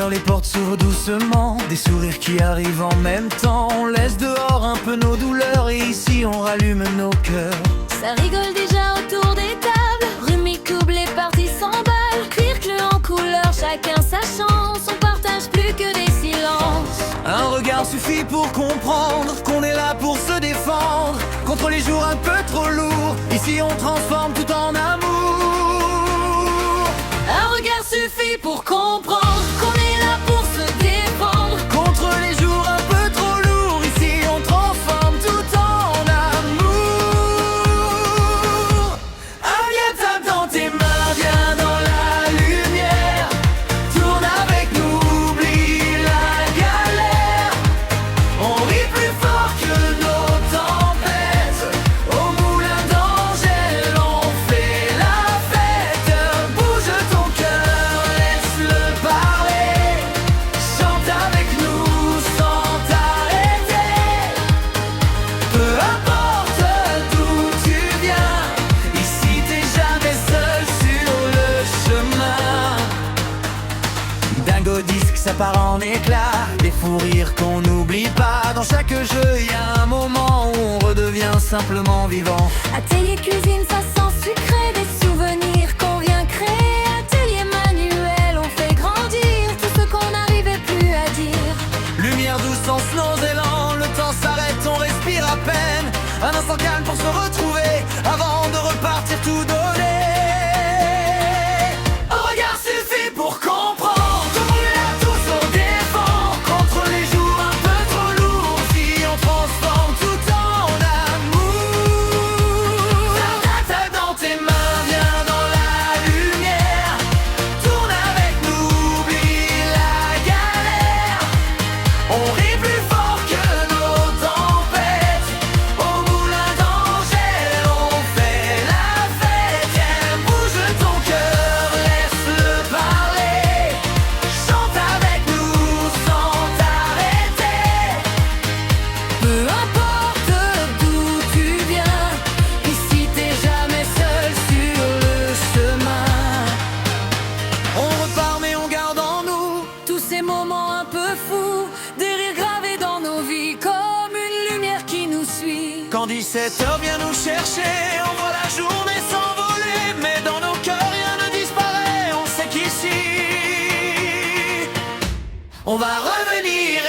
Alors les portes s'ouvrent doucement, des sourires qui arrivent en même temps. On laisse dehors un peu nos douleurs et ici on rallume nos cœurs. Ça rigole déjà autour des tables, Rumi coupe les parties s'emballent. Cuir bleu en couleur, chacun sa chance, on partage plus que des silences. Un regard suffit pour comprendre qu'on est là pour se défendre contre les jours un peu trop lourds. Ici on transforme tout en amour. Un regard suffit pour comprendre qu'on est là pour se défendre contre les jours un peu trop lourds. Ici on transforme tout en amour. Viens, tape dans tes mains, viens dans la lumière. Tourne avec nous, oublie la galère. On rit plus fort que nos tempêtes. Au moulin d'Angèle, on fait la fête. Bouge ton cœur, laisse-le parler. Chante avec nous sans t'arrêter. Peu importe d'où tu viens, ici t'es jamais seul sur le chemin. Dingo disque, ça part en éclats, des fous rires qu'on n'oublie pas. Dans chaque jeu, y a un moment où on redevient simplement vivant. Atelier cuisine, ça sent sucré, des souvenirs qu'on vient créer. Atelier manuel, on fait grandir tout ce qu'on n'arrivait plus à dire. Lumière douce en nos élans, le temps s'arrête, on respire à peine. Un instant calme pour se retrouver, avant de repartir tout donner. Un regard suffit pour comprendre qu'on est là tous on défend contre les jours un peu trop lourds. Si on transforme tout en amour. Tape dans tes mains, viens dans la lumière. Tourne avec nous, oublie la galère. On rit plus fort que nos tempêtes. Au moulin d'Angèle, on fait la fête. Viens, bouge ton cœur, laisse-le parler. Chante avec nous sans t'arrêter. Peu importe d'où tu viens, ici t'es jamais seul sur le chemin. On repart mais on garde en nous tous ces moments un peu fous, des rires gravés dans nos vies comme une lumière qui nous suit. Quand 17h vient nous chercher, on voit la journée s'envoler, mais dans nos cœurs rien ne disparaît. On sait qu'ici on va revenir.